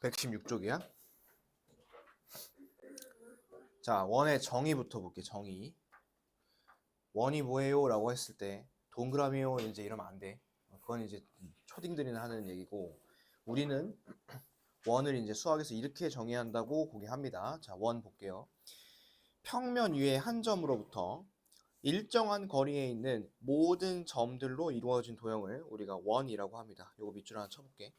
116쪽이야. 자, 원의 정의부터 볼게. 정의. 원이 뭐예요? 라고 했을 때 동그라미요 이제 이러면 안 돼. 그건 이제 초딩들이 하는 얘기고, 우리는 원을 이제 수학에서 이렇게 정의한다고 공개합니다. 자, 원 볼게요. 평면 위의 한 점으로부터 일정한 거리에 있는 모든 점들로 이루어진 도형을 우리가 원이라고 합니다. 요거 밑줄 하나 쳐볼게.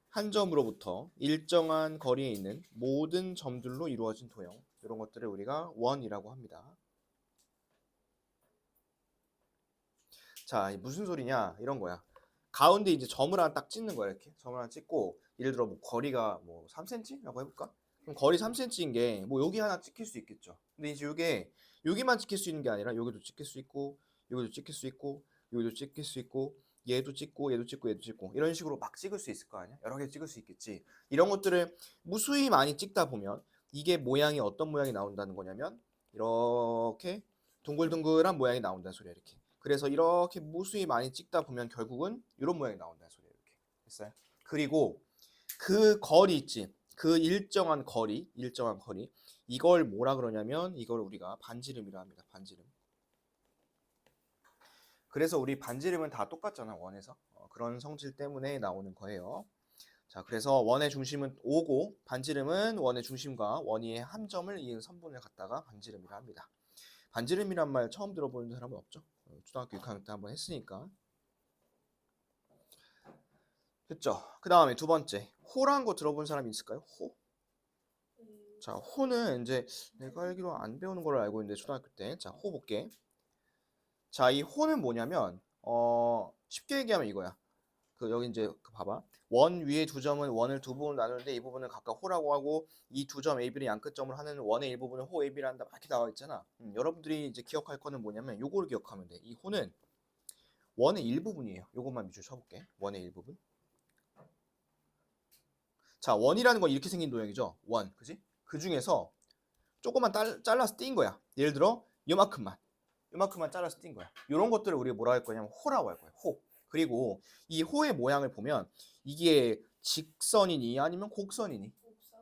한 점으로부터 일정한 거리에 있는 모든 점들로 이루어진 도형, 이런 것들을 우리가 원이라고 합니다. 자, 무슨 소리냐? 이런 거야. 가운데 이제 점을 하나 딱 찍는 거야. 이렇게 점을 하나 찍고, 예를 들어 뭐 거리가 뭐 3cm라고 해볼까? 그럼 거리 3cm인 게 뭐 여기 하나 찍힐 수 있겠죠. 근데 이제 이게 여기만 찍힐 수 있는 게 아니라 여기도 찍힐 수 있고, 여기도 찍힐 수 있고, 여기도 찍힐 수 있고, 얘도 찍고, 얘도 찍고, 얘도 찍고, 이런 식으로 막 찍을 수 있을 거 아니야? 여러 개 찍을 수 있겠지. 이런 것들을 무수히 많이 찍다 보면 이게 모양이 어떤 모양이 나온다는 거냐면 이렇게 둥글둥글한 모양이 나온다는 소리야. 이렇게. 그래서 이렇게 무수히 많이 찍다 보면 결국은 이런 모양이 나온다는 소리예요. 이렇게. 됐어요? 그리고 그 거리 있지. 그 일정한 거리, 이걸 뭐라 그러냐면 이걸 우리가 반지름이라 합니다. 반지름. 그래서 우리 반지름은 다 똑같잖아, 원에서. 그런 성질 때문에 나오는 거예요. 자, 그래서 원의 중심은 5고 반지름은 원의 중심과 원위의 한 점을 이은 선분을 갖다가 반지름이라 합니다. 반지름이란 말 처음 들어보는 사람은 없죠? 초등학교 6학년 때 한번 했으니까. 됐죠? 그 다음에 두 번째, 호라는 거 들어본 사람이 있을까요? 호? 자, 호는 이제 내가 알기로 안 배우는 걸로 알고 있는데 초등학교 때. 자, 호 볼게. 자, 이 호는 뭐냐면 쉽게 얘기하면 이거야. 여기 이제 봐봐. 원 위에 두 점은 원을 두 부분으로 나누는데 이 부분을 각각 호라고 하고, 이 두 점 AB를 양끝점으로 하는 원의 일부분을 호 AB라 한다. 이렇게 나와 있잖아. 여러분들이 이제 기억할 거는 뭐냐면 요거를 기억하면 돼. 이 호는 원의 일부분이에요. 요것만 밑줄 쳐볼게. 원의 일부분. 자, 원이라는 건 이렇게 생긴 도형이죠. 원, 그지? 그 중에서 조금만 잘라서 띈 거야. 예를 들어 요만큼만 잘라서 띈 거야. 이런 것들을 우리가 뭐라 할 거냐면 호라고 할 거야. 호. 그리고 이 호의 모양을 보면 이게 직선이니 아니면 곡선이니?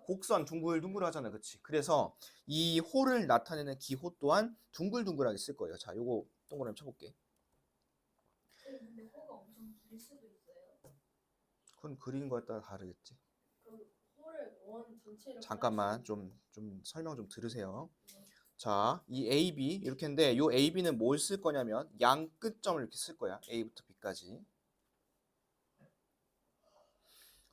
곡선 둥글둥글하잖아, 그치? 그래서 이 호를 나타내는 기호 또한 둥글둥글하게 쓸 거예요. 자, 요거 동그라미 쳐볼게. 근데 호가 엄청 길 수도 있어요. 그건 그린 거에 따라 다르겠지. 그럼 호를 원 전체로 잠깐만 좀 설명 좀 들으세요. 자, 이 AB 이렇게 했는데 이 AB는 뭘 쓸 거냐면 양 끝점을 이렇게 쓸 거야. A부터 B까지.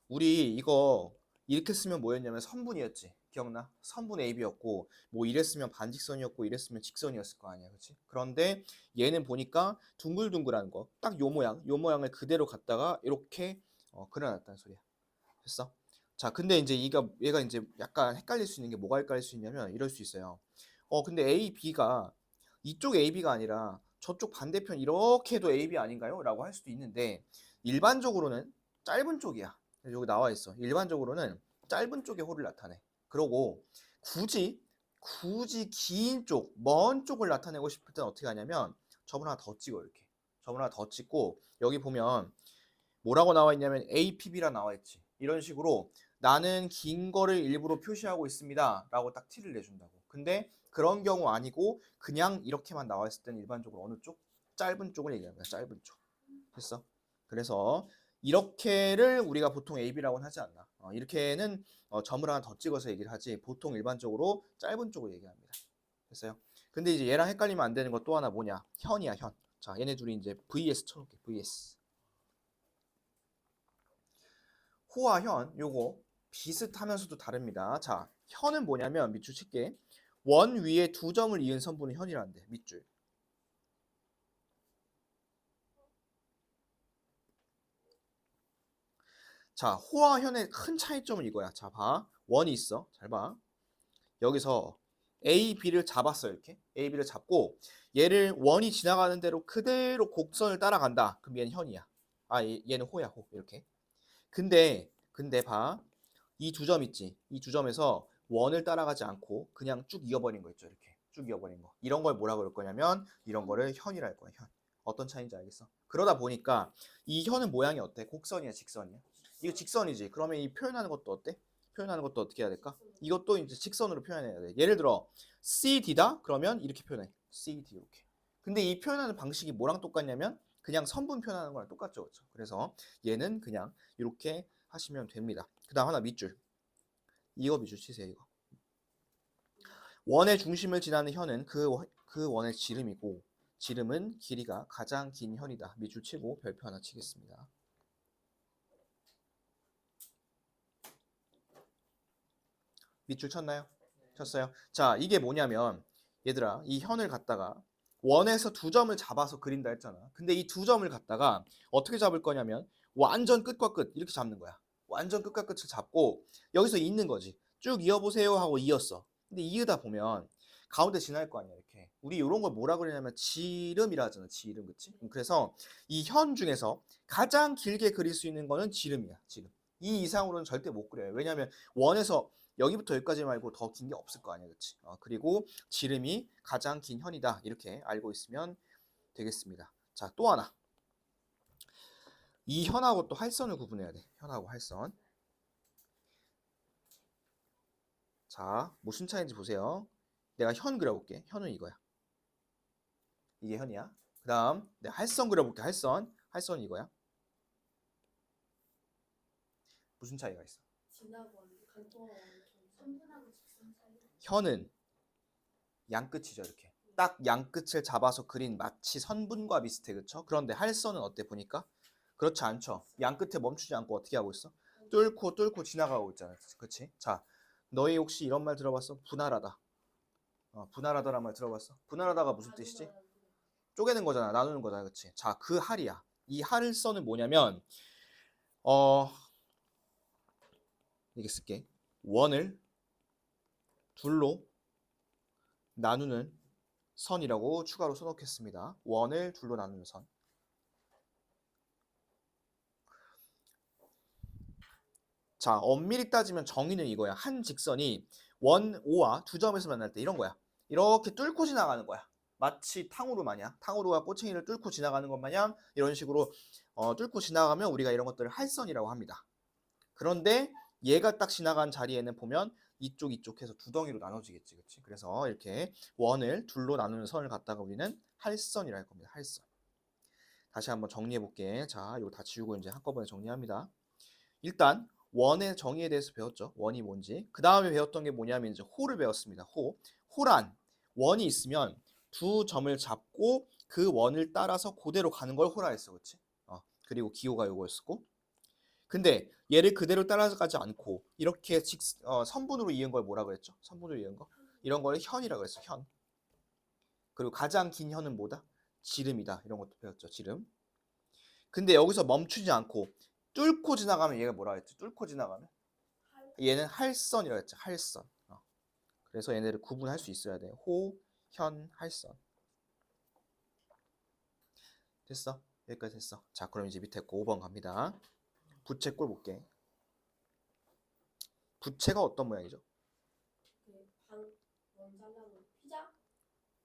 우리 이거 이렇게 쓰면 뭐였냐면 선분이었지. 기억나? 선분 AB였고 뭐 이랬으면 반직선이었고 이랬으면 직선이었을 거 아니야. 그렇지? 그런데 얘는 보니까 둥글둥글한 거. 딱 요 모양을 그대로 갖다가 이렇게 그려놨다는 소리야. 됐어? 자, 근데 이제 얘가 이제 약간 헷갈릴 수 있는 게 뭐가 헷갈릴 수 있냐면 이럴 수 있어요. 근데 A, B가 이쪽 A, B가 아니라 저쪽 반대편 이렇게 해도 A, B 아닌가요? 라고 할 수도 있는데 일반적으로는 짧은 쪽이야. 여기 나와 있어. 일반적으로는 짧은 쪽에 호를 나타내. 그러고 굳이 긴 쪽, 먼 쪽을 나타내고 싶을 때는 어떻게 하냐면 점을 하나 더 찍어. 이렇게 점을 하나 더 찍고 여기 보면 뭐라고 나와 있냐면 APB라 나와 있지. 이런 식으로 나는 긴 거를 일부러 표시하고 있습니다 라고 딱 티를 내준다고. 근데 그런 경우 아니고 그냥 이렇게만 나와 있을 때는 일반적으로 어느 쪽? 짧은 쪽을 얘기합니다. 짧은 쪽. 됐어? 그래서 이렇게를 우리가 보통 AB라고는 하지 않나. 이렇게는 점을 하나 더 찍어서 얘기를 하지 보통 일반적으로 짧은 쪽을 얘기합니다. 됐어요? 근데 이제 얘랑 헷갈리면 안 되는 것 또 하나 뭐냐? 현이야, 현. 자, 얘네 둘이 이제 VS 쳐놓을게. VS. 호와 현 요거 비슷하면서도 다릅니다. 자, 현은 뭐냐면 밑줄 칠게. 원 위에 두 점을 이은 선분은 현이라는데 밑줄. 자, 호와 현의 큰 차이점은 이거야. 자, 봐. 원이 있어. 잘 봐. 여기서 A, B를 잡았어. 이렇게. A, B를 잡고 얘를 원이 지나가는 대로 그대로 곡선을 따라간다. 그럼 얘는 현이야. 얘는 호야, 호. 이렇게. 근데 봐. 이 두 점 있지. 이 두 점에서 원을 따라가지 않고 그냥 쭉 이어버린 거 있죠. 이렇게 쭉 이어버린 거. 이런 걸 뭐라 그럴 거냐면 이런 거를 현이라 할 거야. 현. 어떤 차이인지 알겠어? 그러다 보니까 이 현은 모양이 어때? 곡선이야, 직선이야? 이거 직선이지. 그러면 이 표현하는 것도 어때? 표현하는 것도 어떻게 해야 될까? 이것도 이제 직선으로 표현해야 돼. 예를 들어 CD다? 그러면 이렇게 표현해. CD 이렇게. 근데 이 표현하는 방식이 뭐랑 똑같냐면 그냥 선분 표현하는 거랑 똑같죠. 그렇죠? 그래서 얘는 그냥 이렇게 하시면 됩니다. 그 다음 하나 밑줄. 이거 밑줄 치세요. 이거. 원의 중심을 지나는 현은 그 원의 지름이고 지름은 길이가 가장 긴 현이다. 밑줄 치고 별표 하나 치겠습니다. 밑줄 쳤나요? 쳤어요. 자, 이게 뭐냐면 얘들아, 이 현을 갖다가 원에서 두 점을 잡아서 그린다 했잖아. 근데 이 두 점을 갖다가 어떻게 잡을 거냐면 완전 끝과 끝 이렇게 잡는 거야. 완전 끝과 끝을 잡고 여기서 잇는 거지. 쭉 이어보세요 하고 이었어. 근데 이으다 보면 가운데 지날 거 아니야 이렇게. 우리 이런 걸 뭐라 그러냐면 지름이라 하잖아. 지름, 그치? 그래서 이 현 중에서 가장 길게 그릴 수 있는 거는 지름이야. 지름. 이 이상으로는 절대 못 그려요. 왜냐하면 원에서 여기부터 여기까지 말고 더 긴 게 없을 거 아니야, 그렇지? 그리고 지름이 가장 긴 현이다 이렇게 알고 있으면 되겠습니다. 자, 또 하나. 이 현하고 또 할선을 구분해야 돼. 현하고 할선. 자, 무슨 차이인지 보세요. 내가 현 그려볼게. 현은 이거야. 이게 현이야. 그 다음 내가 할선 그려볼게. 할선. 할선은 이거야. 무슨 차이가 있어? 지나고 간통하고 선분하고 직선 사이. 현은 양끝이죠, 이렇게. 딱 양끝을 잡아서 그린 마치 선분과 비슷해, 그렇죠? 그런데 할선은 어때 보니까? 그렇지 않죠. 양끝에 멈추지 않고 어떻게 하고 있어? 뚫고 지나가고 있잖아, 그렇지? 자, 너희 혹시 이런 말 들어봤어? 분할하다. 분할하다란 말 들어봤어? 분할하다가 무슨 뜻이지? 쪼개는 거잖아, 나누는 거잖아, 그렇지? 자, 그 할이야. 이 할선은 뭐냐면 이렇게 쓸게. 원을 둘로 나누는 선이라고 추가로 써놓겠습니다. 원을 둘로 나누는 선. 자, 엄밀히 따지면 정의는 이거야. 한 직선이 원, 오와 두 점에서 만날 때 이런 거야. 이렇게 뚫고 지나가는 거야. 마치 탕후루 마냥, 탕후루가 꼬챙이를 뚫고 지나가는 것 마냥 이런 식으로 뚫고 지나가면 우리가 이런 것들을 할선이라고 합니다. 그런데 얘가 딱 지나간 자리에는 보면 이쪽 해서 두 덩이로 나눠지겠지, 그렇지? 그래서 이렇게 원을 둘로 나누는 선을 갖다가 우리는 할선이라 할 겁니다. 할선. 다시 한번 정리해 볼게. 자, 이거 다 지우고 이제 한꺼번에 정리합니다. 일단 원의 정의에 대해서 배웠죠. 원이 뭔지. 그 다음에 배웠던 게 뭐냐면 이제 호를 배웠습니다. 호. 호란 원이 있으면 두 점을 잡고 그 원을 따라서 그대로 가는 걸 호라 했어, 그렇지? 그리고 기호가 요거였고. 근데 얘를 그대로 따라가지 않고 이렇게 선분으로 이은 걸 뭐라 그랬죠? 선분으로 이은 거. 이런 걸 현이라고 그랬어. 현. 그리고 가장 긴 현은 뭐다? 지름이다. 이런 것도 배웠죠. 지름. 근데 여기서 멈추지 않고 뚫고 지나가면 얘가 뭐라 했지? 뚫고 지나가면 얘는 할선이라고 했죠. 할선. 그래서 얘네를 구분할 수 있어야 돼. 호, 현, 할선. 됐어? 여기까지 됐어. 자, 그럼 이제 밑에 거 5번 갑니다. 부채꼴 볼게. 부채가 어떤 모양이죠? 원자라고 피자?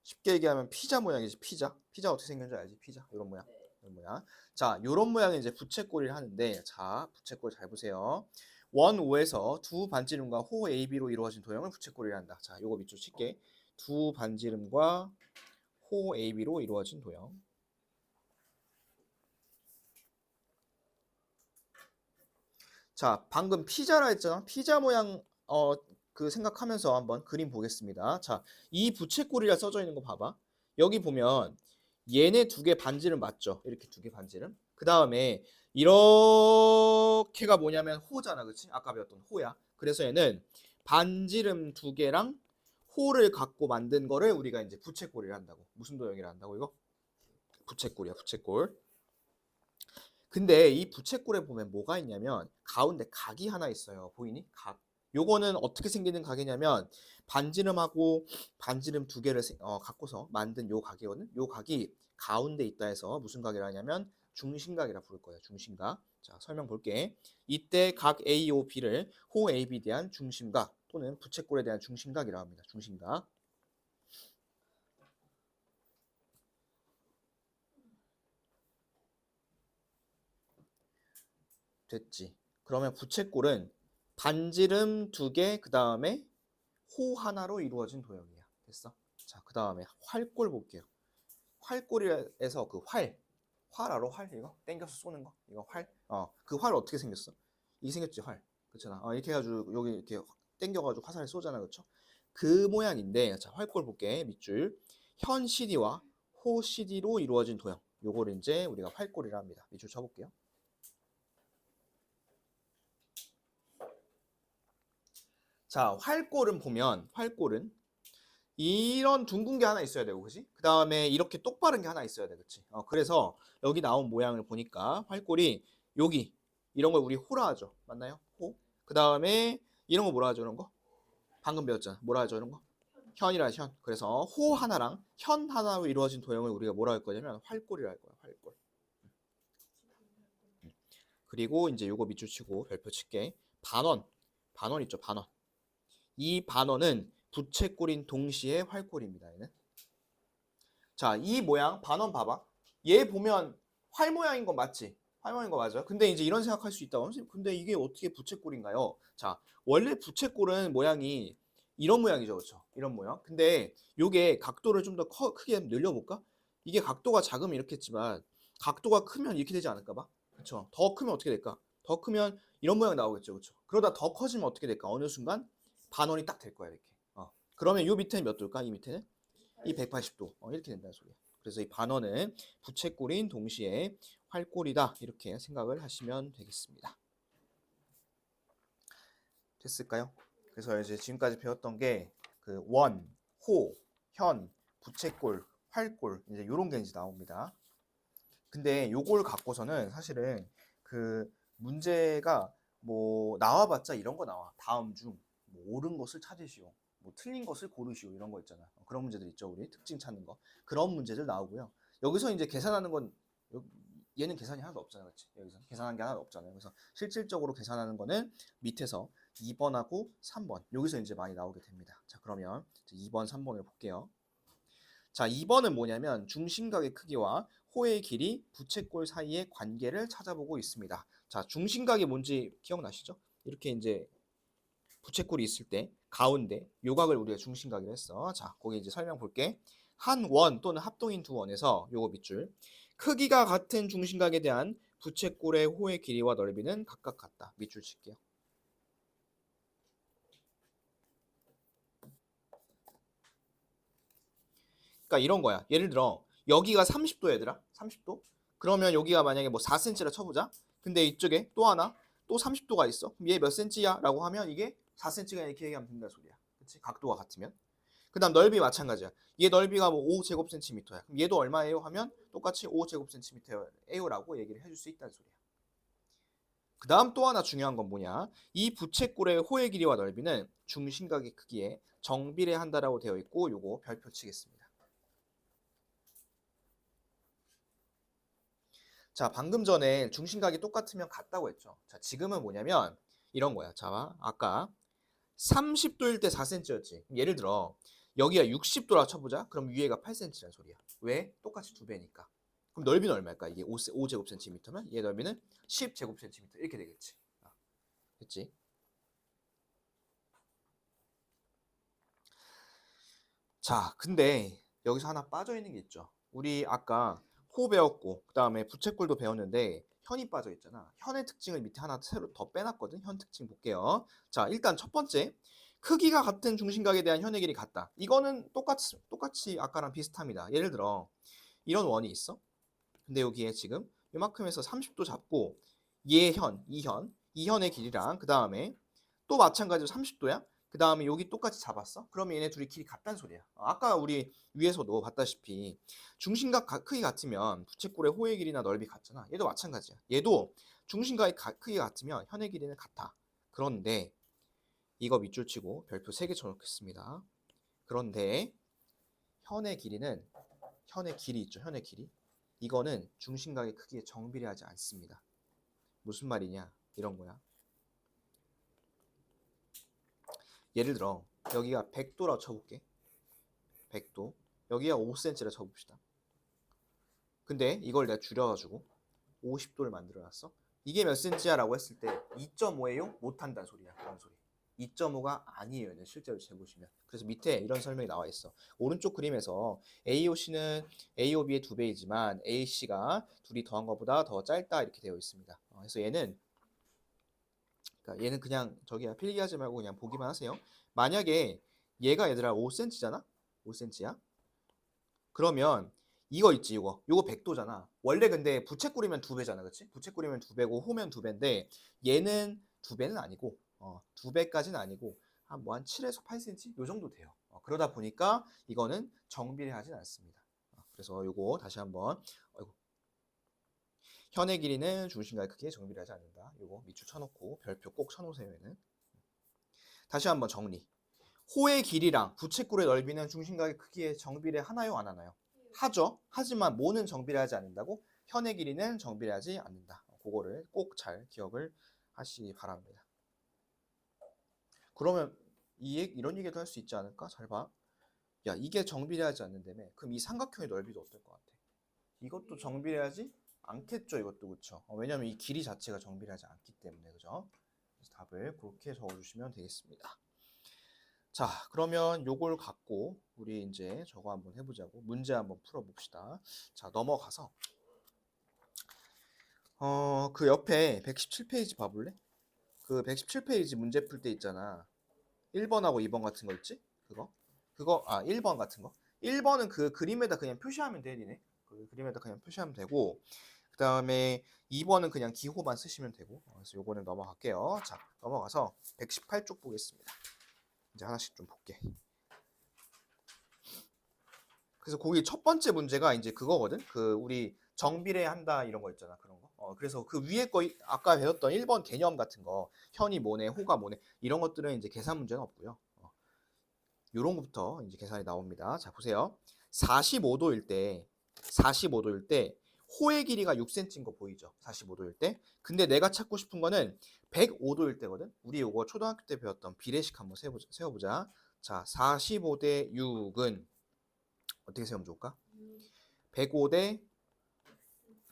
쉽게 얘기하면 피자 모양이지. 피자. 피자 어떻게 생겼는지 알지? 피자. 이런 모양. 이런 모양. 자, 이런 모양이 이제 부채꼴을 하는데, 자, 부채꼴 잘 보세요. 원 5에서 두 반지름과 호 AB로 이루어진 도형을 부채꼴이라 한다. 자, 요거 밑줄 칠게. 두 반지름과 호 AB로 이루어진 도형. 자, 방금 피자라 했잖아. 피자 모양 그 생각하면서 한번 그림 보겠습니다. 자, 이 부채꼴이라 써져 있는 거 봐봐. 여기 보면 얘네 두 개 반지름 맞죠? 이렇게 두 개 반지름. 그 다음에 이렇게가 뭐냐면 호잖아, 그렇지? 아까 배웠던 호야. 그래서 얘는 반지름 두 개랑 호를 갖고 만든 거를 우리가 이제 부채꼴이라 한다고. 무슨 도형이라 한다고 이거? 부채꼴이야, 부채꼴. 근데 이 부채꼴에 보면 뭐가 있냐면 가운데 각이 하나 있어요. 보이니? 각. 요거는 어떻게 생기는 각이냐면 반지름하고 반지름 두 개를 갖고서 만든 요 각이거든. 요 각이 가운데 있다 해서 무슨 각이라 하냐면 중심각이라 부를 거예요. 중심각. 자, 설명 볼게. 이때 각 AOB를 호 AB에 대한 중심각 또는 부채꼴에 대한 중심각이라고 합니다. 중심각. 됐지. 그러면 부채꼴은 반지름 2개, 그 다음에 호 하나로 이루어진 도형이야. 됐어? 자, 그 다음에 활꼴 볼게요. 활꼴에서 그 활 알아? 활 이거? 땡겨서 쏘는 거? 이거 활? 그 활 어떻게 생겼어? 이게 생겼지, 활. 그렇잖아. 이렇게 해가지고 여기 이렇게 땡겨가지고 화살을 쏘잖아, 그렇죠? 그 모양인데, 자, 활꼴 볼게. 밑줄. 현 CD와 호 CD로 이루어진 도형. 요거를 이제 우리가 활꼴이라 합니다. 밑줄 쳐볼게요. 자, 활꼴은 보면 활꼴은 이런 둥근 게 하나 있어야 되고, 그지? 그 다음에 이렇게 똑바른 게 하나 있어야 돼, 그치? 그래서 여기 나온 모양을 보니까 활꼴이 여기 이런 걸 우리 호라 하죠, 맞나요? 호. 그 다음에 이런 거 뭐라 하죠, 이런 거? 방금 배웠잖아. 뭐라 하죠, 이런 거? 현이라 현. 그래서 호 하나랑 현 하나로 이루어진 도형을 우리가 뭐라 할 거냐면 활꼴이라 할 거야, 활꼴. 그리고 이제 요거 밑줄 치고 별표 칠게. 반원 있죠, 반원. 이 반원은 부채꼴인 동시에 활꼴입니다. 얘는. 자, 이 모양 반원 봐봐. 얘 보면 활 모양인 거 맞지? 활 모양인 거 맞아. 근데 이제 이런 생각할 수 있다. 선생님, 근데 이게 어떻게 부채꼴인가요? 자, 원래 부채꼴은 모양이 이런 모양이죠, 그렇죠? 이런 모양. 근데 요게 각도를 좀 더 크게 늘려볼까? 이게 각도가 작으면 이렇게 했지만 각도가 크면 이렇게 되지 않을까 봐. 그렇죠? 더 크면 어떻게 될까? 더 크면 이런 모양 나오겠죠, 그렇죠? 그러다 더 커지면 어떻게 될까? 어느 순간 반원이 딱 될 거야, 이렇게. 그러면 요 밑에는 몇 도일까? 이 밑에는 이 180도. 이렇게 된다는 소리야. 그래서 이 반원은 부채꼴인 동시에 활꼴이다. 이렇게 생각을 하시면 되겠습니다. 됐을까요? 그래서 이제 지금까지 배웠던 게 그 원, 호, 현, 부채꼴, 활꼴 이제 요런 게 이제 나옵니다. 근데 요걸 갖고서는 사실은 그 문제가 뭐 나와봤자 이런 거 나와. 다음 중 뭐 옳은 것을 찾으시오. 뭐 틀린 것을 고르시오. 이런 거 있잖아. 그런 문제들 있죠. 우리 특징 찾는 거. 그런 문제들 나오고요. 여기서 이제 계산하는 건 얘는 계산이 하나도 없잖아요. 그렇지? 여기서 계산한 게 하나도 없잖아요. 그래서 실질적으로 계산하는 거는 밑에서 2번하고 3번. 여기서 이제 많이 나오게 됩니다. 자, 그러면 2번, 3번을 볼게요. 자, 2번은 뭐냐면 중심각의 크기와 호의 길이 부채꼴 사이의 관계를 찾아보고 있습니다. 자, 중심각이 뭔지 기억나시죠? 이렇게 이제 부채꼴이 있을 때 가운데 요각을 우리가 중심각이라 했어. 자, 거기 이제 설명 볼게. 한 원 또는 합동인 두 원에서 요거 밑줄. 크기가 같은 중심각에 대한 부채꼴의 호의 길이와 넓이는 각각 같다. 밑줄 칠게요. 그러니까 이런 거야. 예를 들어 여기가 30도 얘들아. 30도? 그러면 여기가 만약에 뭐 4cm라 쳐보자. 근데 이쪽에 또 하나 또 30도가 있어. 그럼 얘 몇 cm야? 라고 하면 이게 4cm가 이렇게 얘기하면 된다 소리야. 그치? 각도가 같으면. 그 다음 넓이 마찬가지야. 얘 넓이가 뭐 5제곱센티미터야. 그럼 얘도 얼마예요? 하면 똑같이 5제곱센티미터예요라고 얘기를 해줄 수 있다는 소리야. 그 다음 또 하나 중요한 건 뭐냐? 이 부채꼴의 호의 길이와 넓이는 중심각의 크기에 정비례한다라고 되어 있고 요거 별표 치겠습니다. 자, 방금 전에 중심각이 똑같으면 같다고 했죠. 자, 지금은 뭐냐면 이런 거야. 자, 아까 30도일 때 4cm였지. 예를 들어 여기가 60도라 쳐보자. 그럼 위에가 8cm란 소리야. 왜? 똑같이 2배니까. 그럼 넓이는 얼마일까? 이게 5제곱센티미터면 얘 넓이는 10제곱센티미터 이렇게 되겠지. 됐지? 자, 근데 여기서 하나 빠져있는 게 있죠. 우리 아까 호 배웠고 그 다음에 부채꼴도 배웠는데 현이 빠져 있잖아. 현의 특징을 밑에 하나 새로 더 빼놨거든. 현 특징 볼게요. 자, 일단 첫 번째 크기가 같은 중심각에 대한 현의 길이 같다. 이거는 똑같이 아까랑 비슷합니다. 예를 들어 이런 원이 있어. 근데 여기에 지금 이만큼에서 30도 잡고 얘 현, 이 현의 길이랑 그 다음에 또 마찬가지로 30도야. 그 다음에 여기 똑같이 잡았어. 그러면 얘네 둘이 길이 같다는 소리야. 아까 우리 위에서도 봤다시피 중심각 크기 같으면 부채꼴의 호의 길이나 넓이 같잖아. 얘도 마찬가지야. 얘도 중심각의 크기가 같으면 현의 길이는 같아. 그런데 이거 밑줄 치고 별표 3개 쳐놓겠습니다. 그런데 현의 길이는 현의 길이 있죠. 현의 길이. 이거는 중심각의 크기에 정비례하지 않습니다. 무슨 말이냐? 이런 거야. 예를 들어 여기가 100도라 쳐볼게. 100도. 여기가 5cm라 쳐봅시다. 근데 이걸 내가 줄여가지고 50도를 만들어놨어. 이게 몇 cm야 라고 했을 때 2.5예요? 못한다는 소리야. 그런 소리. 2.5가 아니에요. 실제로 재보시면. 그래서 밑에 이런 설명이 나와 있어. 오른쪽 그림에서 AOC는 AOB의 2배이지만 AC가 둘이 더한 것보다 더 짧다 이렇게 되어 있습니다. 그래서 얘는 그냥 저기야 필기하지 말고 그냥 보기만 하세요. 만약에 얘가 얘들아 5cm잖아? 5cm야? 그러면 이거 있지 이거 100도잖아. 원래 근데 부채꼴이면 2배잖아. 그치? 부채꼴이면 2배고 호면 2배인데 얘는 2배는 아니고 2배까지는 아니고 한 7에서 8cm 요 정도 돼요. 그러다 보니까 이거는 정비례하진 않습니다. 그래서 요거 다시 한번 현의 길이는 중심과의 크기에 정비례하지 않는다. 요거 밑줄 쳐놓고 별표 꼭 쳐놓으세요. 얘는. 다시 한번 정리. 호의 길이랑 부채꼴의 넓이는 중심각의 크기에 정비례 하나요? 안 하나요? 하죠. 하지만 뭐는 정비례하지 않는다고? 현의 길이는 정비례하지 않는다. 그거를 꼭 잘 기억을 하시기 바랍니다. 그러면 이런 얘기도 할 수 있지 않을까? 잘 봐. 야, 이게 정비례하지 않는다며. 그럼 이 삼각형의 넓이도 어떨 것 같아? 이것도 정비례하지 않겠죠, 이것도. 그쵸? 왜냐면 이 길이 자체가 정비례하지 않기 때문에. 그죠? 그래서 답을 그렇게 적어주시면 되겠습니다. 자, 그러면 요걸 갖고 우리 이제 저거 한번 해보자고. 문제 한번 풀어봅시다. 자, 넘어가서 그 옆에 117페이지 봐볼래? 그 117페이지 문제 풀 때 있잖아. 1번하고 2번 같은 거 있지? 그거 1번 같은 거. 1번은 그 그림에다 그냥 표시하면 돼, 니네. 그 그림에다 그냥 표시하면 되고, 그 다음에 2번은 그냥 기호만 쓰시면 되고. 그래서 요거는 넘어갈게요. 자, 넘어가서 118쪽 보겠습니다. 이제 하나씩 좀 볼게. 그래서 거기 첫 번째 문제가 이제 그거거든. 그 우리 정비례 한다 이런 거 있잖아. 그런 거. 그래서 그 위에 거 아까 배웠던 1번 개념 같은 거, 현이 뭐네, 호가 뭐네 이런 것들은 이제 계산 문제는 없고요. 요런 거부터 이제 계산이 나옵니다. 자, 보세요. 45도일 때 호의 길이가 6cm인 거 보이죠? 45도일 때. 근데 내가 찾고 싶은 거는 105도일 때거든. 우리 요거 초등학교 때 배웠던 비례식 한번 세워보자. 자, 45대 6은 어떻게 세우면 좋을까? 105대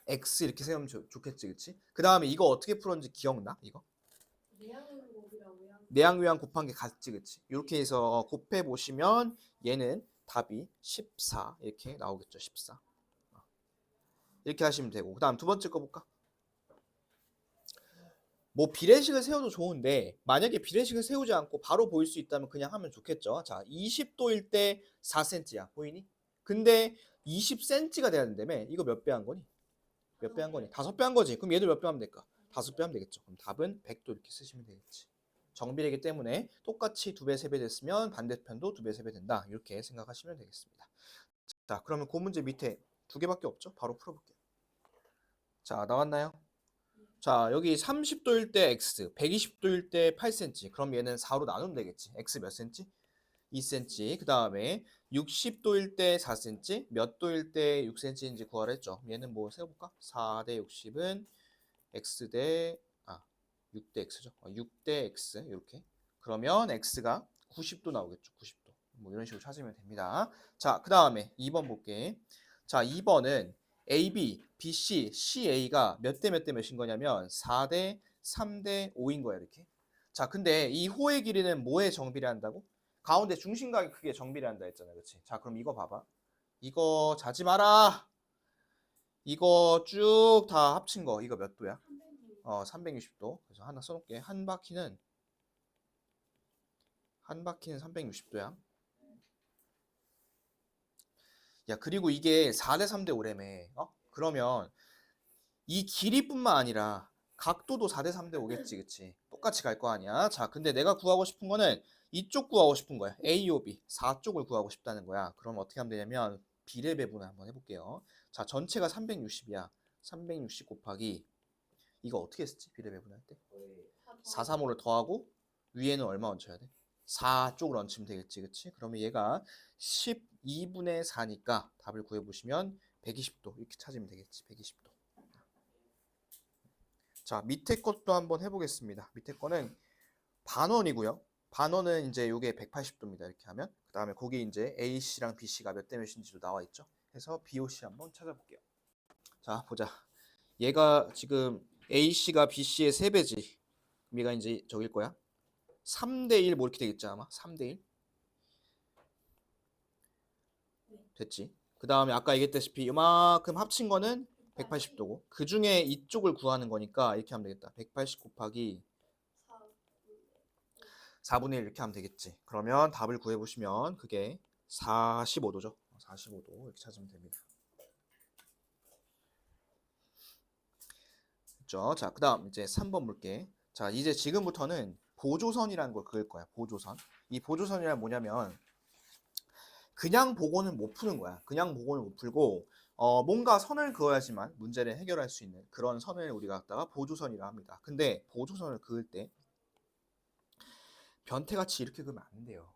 x 이렇게 세우면 좋겠지, 그치? 그 다음에 이거 어떻게 풀었는지 기억나? 이거? 내항 곱한 게 같지, 그치? 이렇게 해서 곱해 보시면 얘는 답이 14 이렇게 나오겠죠, 14. 이렇게 하시면 되고, 그 다음 두 번째 거 볼까? 뭐 비례식을 세워도 좋은데 만약에 비례식을 세우지 않고 바로 보일 수 있다면 그냥 하면 좋겠죠. 자, 20도일 때 4cm야. 보이니? 근데 20cm가 돼야 된다며. 이거 몇 배 한 거니? 몇 배 한 거니? 5배 한 거지. 그럼 얘들 몇 배 하면 될까? 5배 하면 되겠죠. 그럼 답은 100도 이렇게 쓰시면 되겠지. 정비례이기 때문에 똑같이 2배, 3배 됐으면 반대편도 2배, 3배 된다. 이렇게 생각하시면 되겠습니다. 자, 그러면 그 문제 밑에 2개밖에 없죠? 바로 풀어볼게요. 자, 나왔나요? 자, 여기 30도일 때 x, 120도일 때 8cm. 그럼 얘는 4로 나누면 되겠지. x 몇 cm? 2cm. 그 다음에 60도일 때 4cm, 몇 도일 때 6cm인지 구하라 했죠. 얘는 뭐 세워볼까? 4대 60은 x 대 6대 x죠. 6대 x 이렇게. 그러면 x가 90도 나오겠죠. 90도. 뭐 이런 식으로 찾으면 됩니다. 자, 그 다음에 2번 볼게. 자, 2번은 AB, BC, CA가 몇 대 몇 대 몇인 거냐면 4대 3대 5인 거야 이렇게. 자, 근데 이 호의 길이는 뭐에 정비례한다고? 가운데 중심각이 크게 정비례한다 했잖아, 그렇지? 자, 그럼 이거 봐봐. 이거 자지 마라. 이거 쭉 다 합친 거 이거 몇 도야? 360도. 그래서 하나 써놓을게. 한 바퀴는 360도야. 야, 그리고 이게 4대 3대 5래매. 그러면 이 길이뿐만 아니라 각도도 4대 3대 5겠지, 그치? 똑같이 갈 거 아니야. 자, 근데 내가 구하고 싶은 거는 이쪽 구하고 싶은 거야. AOB 4쪽을 구하고 싶다는 거야. 그럼 어떻게 하면 되냐면 비례 배분을 한번 해볼게요. 자, 전체가 360이야. 360 곱하기 이거 어떻게 했었지? 비례 배분할 때? 4, 3, 5를 더하고 위에는 얼마 얹혀야 돼? 4쪽을 얹히면 되겠지, 그치? 그러면 얘가 12분의 4니까 답을 구해보시면 120도 이렇게 찾으면 되겠지, 120도. 자, 밑에 것도 한번 해보겠습니다. 밑에 거는 반원이고요. 반원은 이제 요게 180도입니다. 이렇게 하면 그 다음에 거기 이제 AC랑 BC가 몇 대 몇인지도 나와 있죠. 해서 BOC 한번 찾아볼게요. 자, 보자. 얘가 지금 AC가 BC의 3배지. 얘가 이제 저길 거야. 3대 1 뭐 이렇게 되겠지 아마. 3대 1. 됐지. 그 다음에 아까 얘기했다시피 이만큼 합친 거는 180도고 그 중에 이쪽을 구하는 거니까 이렇게 하면 되겠다. 180 곱하기 4분의 1 이렇게 하면 되겠지. 그러면 답을 구해보시면 그게 45도죠. 45도 이렇게 찾으면 됩니다. 그렇죠? 자, 그 다음 이제 3번 볼게. 자, 이제 지금부터는 보조선이라는 걸 그을 거야. 보조선. 이 보조선이란 뭐냐면 그냥 보고는 못 푸는 거야. 그냥 보고는 못 풀고 뭔가 선을 그어야지만 문제를 해결할 수 있는 그런 선을 우리가 갖다가 보조선이라 합니다. 근데 보조선을 그을 때 변태같이 이렇게 그으면 안 돼요.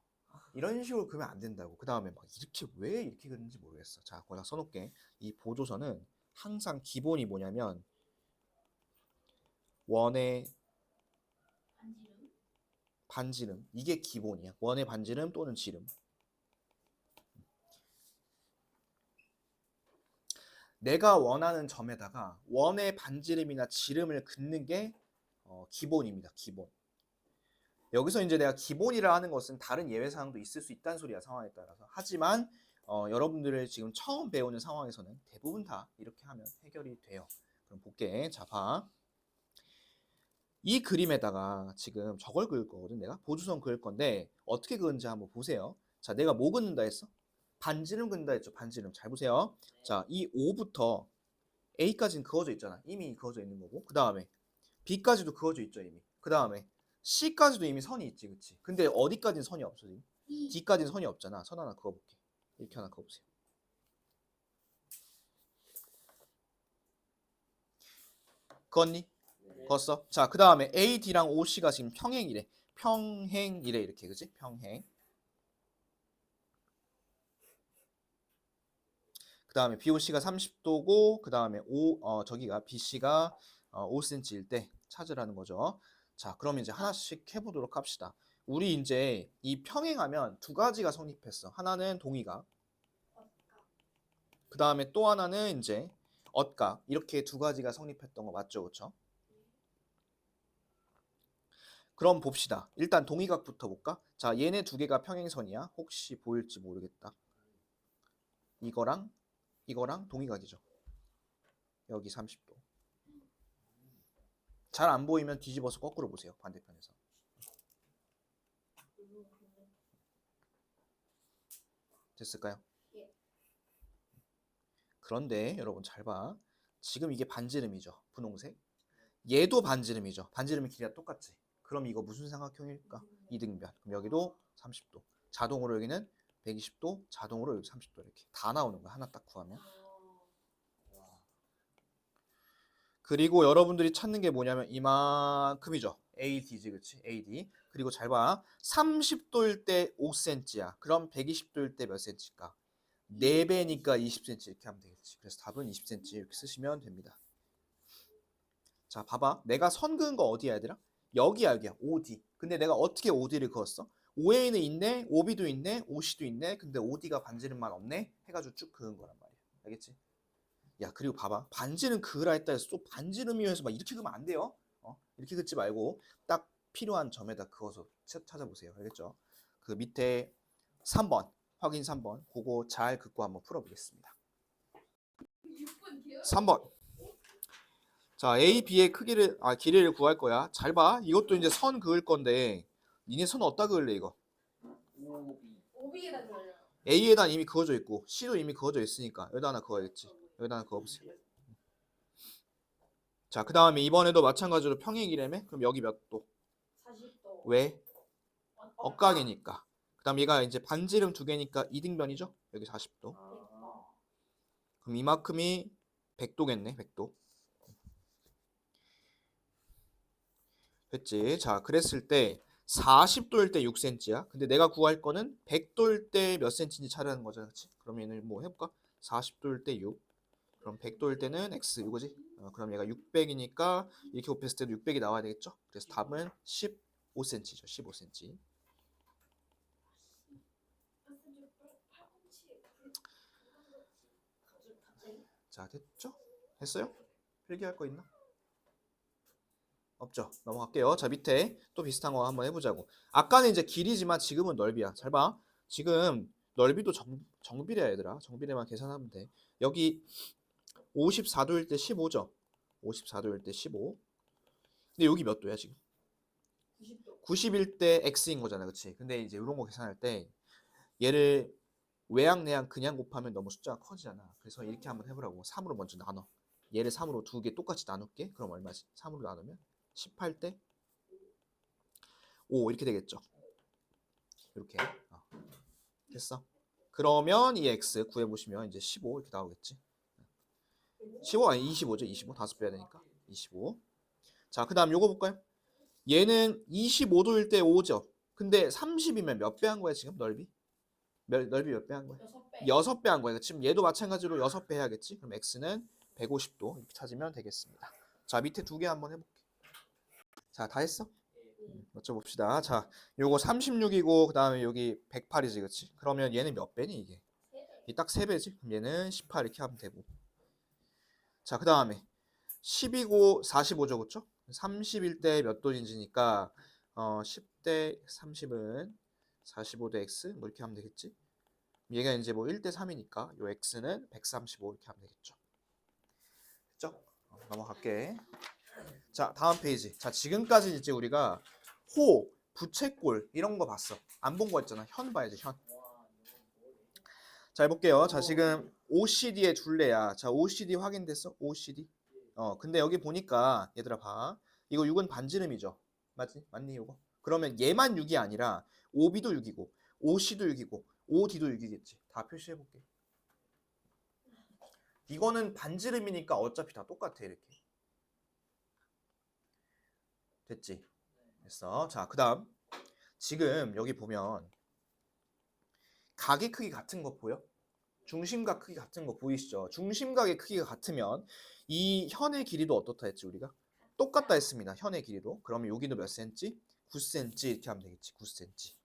이런 식으로 그으면 안 된다고. 그 다음에 막 이렇게 왜 이렇게 그는지 모르겠어. 자, 거기다 써놓을게. 이 보조선은 항상 기본이 뭐냐면 원의 반지름 이게 기본이야. 원의 반지름 또는 지름. 내가 원하는 점에다가 원의 반지름이나 지름을 긋는 게 기본입니다. 기본. 여기서 이제 내가 기본이라 하는 것은 다른 예외 사항도 있을 수 있다는 소리야. 상황에 따라서. 하지만 여러분들을 지금 처음 배우는 상황에서는 대부분 다 이렇게 하면 해결이 돼요. 그럼 볼게. 자, 봐. 이 그림에다가 지금 저걸 그을 거거든. 내가 보조선 그을 건데 어떻게 그은지 한번 보세요. 자, 내가 뭐 그는다 했어? 반지름 그는다 했죠. 반지름. 잘 보세요. 자, 이 O부터 A까지는 그어져 있잖아. 이미 그어져 있는 거고. 그 다음에 B까지도 그어져 있죠. 이미. 그 다음에 C까지도 이미 선이 있지. 그치? 근데 어디까지는 선이 없어. 지금? D까지는 선이 없잖아. 선 하나 그어볼게. 이렇게 하나 그어보세요. 그었니? 그었어? 자, 그 다음에 AD랑 OC가 지금 평행이래. 평행이래. 이렇게. 그치? 평행. 그 다음에 BOC가 30도고 그 다음에 저기가 BC가 5cm일 때 찾으라는 거죠. 자, 그럼 이제 하나씩 해보도록 합시다. 우리 이제 이 평행하면 두 가지가 성립했어. 하나는 동의각, 그 다음에 또 하나는 이제 엇각. 이렇게 두 가지가 성립했던 거 맞죠, 그렇죠? 그럼 봅시다. 일단 동의각부터 볼까? 자, 얘네 두 개가 평행선이야. 혹시 보일지 모르겠다. 이거랑 동의각이죠. 여기 30도. 잘 안 보이면 뒤집어서 거꾸로 보세요. 반대편에서. 됐을까요? 그런데 여러분 잘 봐. 지금 이게 반지름이죠. 분홍색. 얘도 반지름이죠. 반지름의 길이가 똑같지. 그럼 이거 무슨 삼각형일까? 이등변. 그럼 여기도 30도. 자동으로 여기는 120도, 자동으로 여기 30도 이렇게 다 나오는 거야. 하나 딱 구하면. 그리고 여러분들이 찾는 게 뭐냐면 이만큼이죠. AD지, 그치? AD. 그리고 잘 봐. 30도일 때 5cm야. 그럼 120도일 때 몇 cm일까? 4배니까 20cm 이렇게 하면 되겠지. 그래서 답은 20cm 이렇게 쓰시면 됩니다. 자, 봐봐. 내가 선 그은 거 어디야, 얘들아? 여기야, 여기야. OD. 근데 내가 어떻게 OD를 그었어? OA는 있네, OB도 있네, OC도 있네. 근데 OD가 반지름만 없네? 해가지고 쭉 그은 거란 말이야. 알겠지? 야, 그리고 봐봐. 반지름 그으라 했다 해서 또 반지름이어서 막 이렇게 그으면 안 돼요. 이렇게 긋지 말고 딱 필요한 점에다 그어서 찾아보세요. 알겠죠? 그 밑에 3번, 확인 3번. 그거 잘 긋고 한번 풀어보겠습니다. 3번. 자, A, B의 길이를 구할 거야. 잘 봐. 이것도 이제 선 그을 건데 니네 선 어디다 그을래 이거? 오비에다 그려요. A에다 이미 그어져 있고 C도 이미 그어져 있으니까 여기다 하나 그어야겠지. 여기다 하나 그어보세요. 자, 그 다음에 이번에도 마찬가지로 평행이라며? 그럼 여기 몇 도? 40도. 왜? 엇각이니까. 그 다음 얘가 이제 반지름 두 개니까 이등변이죠? 여기 40도. 그럼 이만큼이 100도겠네. 100도. 됐지? 자, 그랬을 때 40도일 때 6cm야. 근데 내가 구할 거는 100도일 때 몇 cm인지 찾으라는 거잖아. 그치? 그럼 얘는 뭐 해볼까? 40도일 때 6. 그럼 100도일 때는 x 이거지? 그럼 얘가 600이니까 이렇게 곱했을 때도 600이 나와야 되겠죠? 그래서 답은 15cm죠. 15cm. 자, 됐죠? 됐어요? 필기할 거 있나? 없죠. 넘어갈게요. 자, 밑에 또 비슷한 거 한번 해보자고. 아까는 이제 길이지만 지금은 넓이야. 잘 봐. 지금 넓이도 정비례야 얘들아. 정비례만 계산하면 돼. 여기 54도일 때 15죠. 54도일 때 15. 근데 여기 몇 도야 지금? 90도. 90일 때 x인 거잖아. 그치? 근데 이제 이런 거 계산할 때 얘를 외양 내양 그냥 곱하면 너무 숫자가 커지잖아. 그래서 이렇게 한번 해보라고. 3으로 먼저 나눠. 얘를 3으로 두 개 똑같이 나눌게. 그럼 얼마지? 3으로 나누면 18대 5 이렇게 되겠죠. 이렇게. 됐어. 그러면 이 x 구해보시면 이제 15 이렇게 나오겠지. 15 아니 25죠. 25 다섯 빼야 되니까 25. 자, 그 다음 요거 볼까요? 얘는 25도일 때 5죠. 근데 30이면 몇 배 한 거야 지금 넓이? 넓이 몇 배 한 거야? 6배. 6배 한 거야. 지금 얘도 마찬가지로 6배 해야겠지. 그럼 x는 150도 이렇게 찾으면 되겠습니다. 자, 밑에 두 개 한번 해볼게. 자, 다 했어? 맞춰봅시다. 자, 요거 36이고 그 다음에 여기 108이지, 그치? 그러면 얘는 몇 배니 이게? 이 딱 3배지? 그럼 얘는 18 이렇게 하면 되고. 자, 그 다음에 10이고 45죠, 그쵸? 30일 때 몇 도인지니까 10대 30은 45대 x 뭐 이렇게 하면 되겠지? 얘가 이제 뭐 1대 3이니까 요 x는 135 이렇게 하면 되겠죠. 됐죠? 넘어갈게. 자, 다음 페이지. 자, 지금까지 이제 우리가 호, 부채꼴 이런 거 봤어. 안 본 거 있잖아. 현 봐야지, 현. 자, 해볼게요. 자, 지금 OCD의 둘레야. 자, OCD 확인됐어? OCD. 근데 여기 보니까 얘들아 봐. 이거 6은 반지름이죠. 맞지? 맞니 이거? 그러면 얘만 6이 아니라 OB도 6이고 OC도 6이고 OD도 6이겠지. 다 표시해볼게. 이거는 반지름이니까 어차피 다 똑같아 이렇게. 됐지? 됐어. 자, 그 다음 지금 여기 보면 각의 크기 같은 거 보여? 중심각 크기 같은 거 보이시죠? 중심각의 크기가 같으면 이 현의 길이도 어떻다 했지 우리가? 똑같다 했습니다. 현의 길이도. 그러면 여기도 몇 cm? 9cm 이렇게 하면 되겠지. 9cm.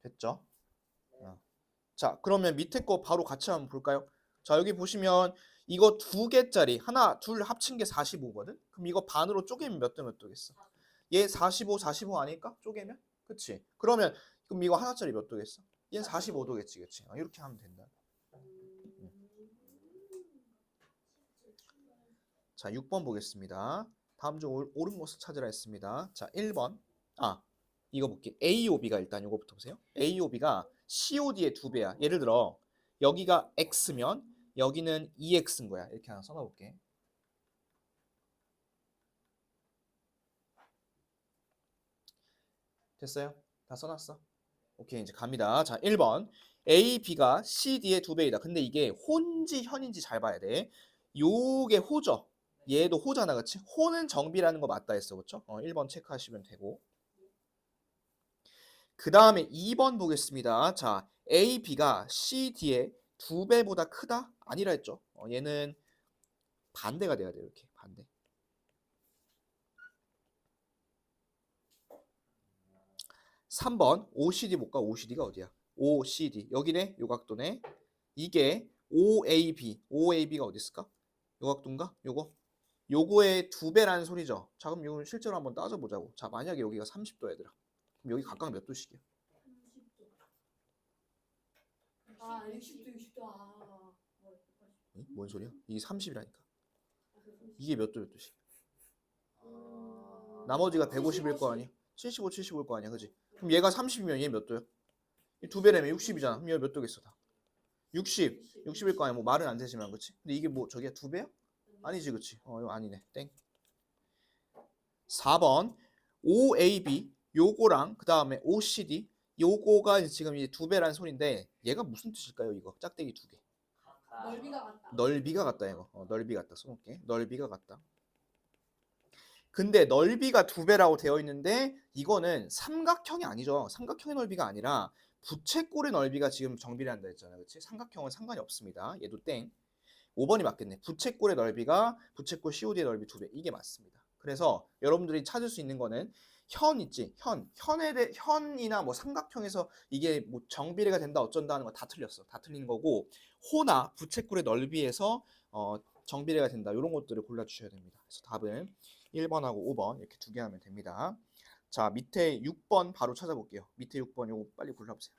됐죠? 자, 그러면 밑에 거 바로 같이 한번 볼까요? 자, 여기 보시면 이거 두 개짜리 하나, 둘 합친 게 45거든? 그럼 이거 반으로 쪼개면 몇 대 몇 도겠어? 얘 45, 45 아닐까? 쪼개면? 그치? 그러면 그럼 이거 하나짜리 몇 도겠어? 얘는 45도겠지, 그치? 이렇게 하면 된다. 자, 6번 보겠습니다. 다음 중 옳은 것을 찾으라 했습니다. 자, 1번. 이거 볼게. AOB가 일단 이거부터 보세요. AOB가 COD의 2배야. 예를 들어 여기가 X면 여기는 2X인 거야. 이렇게 하나 써놔볼게. 됐어요? 다 써놨어? 오케이, 이제 갑니다. 자, 1번. AB가 CD의 2배이다. 근데 이게 호인지 현인지 잘 봐야 돼. 요게 호죠. 얘도 호잖아, 그치? 호는 정비라는 거 맞다 했어, 그쵸? 1번 체크하시면 되고. 그 다음에 2번 보겠습니다. 자, AB가 CD의 2배보다 크다? 아니라 했죠. 얘는 반대가 돼야 돼요. 이렇게 반대. 3번 OCD 볼까? OCD가 어디야? OCD. 여기네. 요 각도네. 이게 OAB. OAB가 어디 있을까? 요 각도인가? 요거. 요거의 2배라는 소리죠. 자, 그럼 이거 실제로 한번 따져보자고. 자, 만약에 여기가 30도 얘들아. 그럼 여기 각각 몇 도씩이야? 30도. 60도, 60도. 응? 뭔 소리야? 이게 30이라니까. 이게 몇 도 몇 도씩? 나머지가 150일 거 아니야? 75, 75일 거 아니야, 그지? 그럼 얘가 30이면 얘 몇 도야? 이 2배라면 60이잖아. 그럼 얘 몇 도겠어, 다? 60, 60일 거 아니야. 뭐 말은 안 되지만, 그치? 근데 이게 뭐 저기야 2배야? 아니지, 그치? 이거 아니네. 땡. 4번 OAB 요거랑 그 다음에 OCD 요거가 지금 이제 2배라는 소리인데 얘가 무슨 뜻일까요? 이거 짝대기 2개. 넓이가 같다. 넓이가 같다 이거. 넓이 같다 써놓을게. 넓이가 같다. 근데 넓이가 2배라고 되어 있는데 이거는 삼각형이 아니죠. 삼각형의 넓이가 아니라 부채꼴의 넓이가 지금 정비례한다 했잖아요. 그렇지? 삼각형은 상관이 없습니다. 얘도 땡. 5번이 맞겠네. 부채꼴의 넓이가 부채꼴 COD의 넓이 2배. 이게 맞습니다. 그래서 여러분들이 찾을 수 있는 거는 현 있지. 현이나 뭐 삼각형에서 이게 뭐 정비례가 된다 어쩐다 하는 거 다 틀렸어. 다 틀린 거고 호나 부채꼴의 넓이에서 정비례가 된다. 이런 것들을 골라주셔야 됩니다. 그래서 답은 1번하고 5번 이렇게 두 개 하면 됩니다. 자, 밑에 6번 바로 찾아볼게요. 밑에 6번 요거 빨리 골라보세요.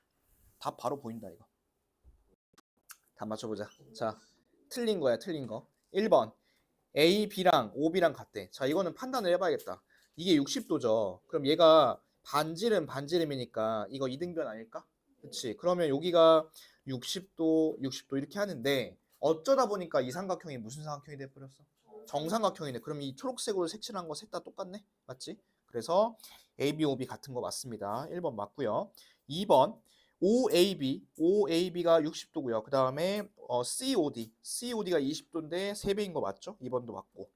답 바로 보인다 이거. 답 맞춰보자. 자, 틀린 거야, 틀린 거. 1번 A, B랑 OB랑 같대. 자, 이거는 판단을 해봐야겠다. 이게 60도죠. 그럼 얘가 반지름이니까 이거 이등변 아닐까? 그치? 그러면 여기가 60도, 60도 이렇게 하는데 어쩌다 보니까 이 삼각형이 무슨 삼각형이 돼버렸어? 정삼각형이네. 그럼 이 초록색으로 색칠한 거 셋 다 똑같네? 맞지? 그래서 AB, OB 같은 거 맞습니다. 1번 맞고요. 2번 OAB가 60도고요. 그 다음에 COD가 20도인데 3배인 거 맞죠? 2번도 맞고.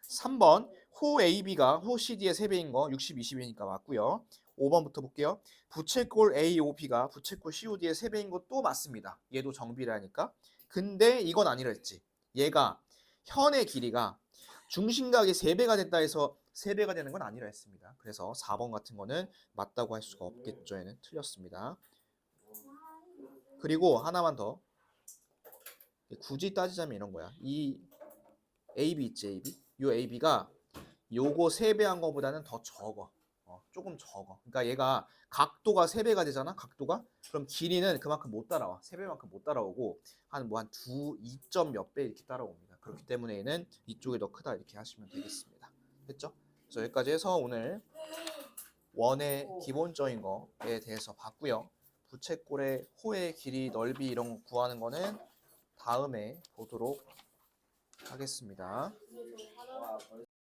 3번 호 CD의 3배인 거 60, 20이니까 맞고요. 5번부터 볼게요. 부채꼴 AOB가 부채꼴 COD의 3배인 것도 맞습니다. 얘도 정비례하니까. 근데 이건 아니라 했지. 얘가 현의 길이가 중심각이 3배가 됐다 해서 3배가 되는 건 아니라 했습니다. 그래서 4번 같은 거는 맞다고 할 수가 없겠죠. 얘는 틀렸습니다. 그리고 하나만 더. 굳이 따지자면 이런 거야. 이 AB 있지, AB? 요 AB가 요거 3배 한 거보다는 더 적어. 조금 적어. 그러니까 얘가 각도가 3배가 되잖아. 각도가. 그럼 길이는 그만큼 못 따라와. 3배만큼 못 따라오고 한 2점 몇 배 이렇게 따라옵니다. 그렇기 때문에 얘는 이쪽이 더 크다 이렇게 하시면 되겠습니다. 됐죠? 그래서 여기까지 해서 오늘 원의 기본적인 거에 대해서 봤고요. 부채꼴의 호의 길이, 넓이 이런 거 구하는 거는 다음에 보도록 하겠습니다.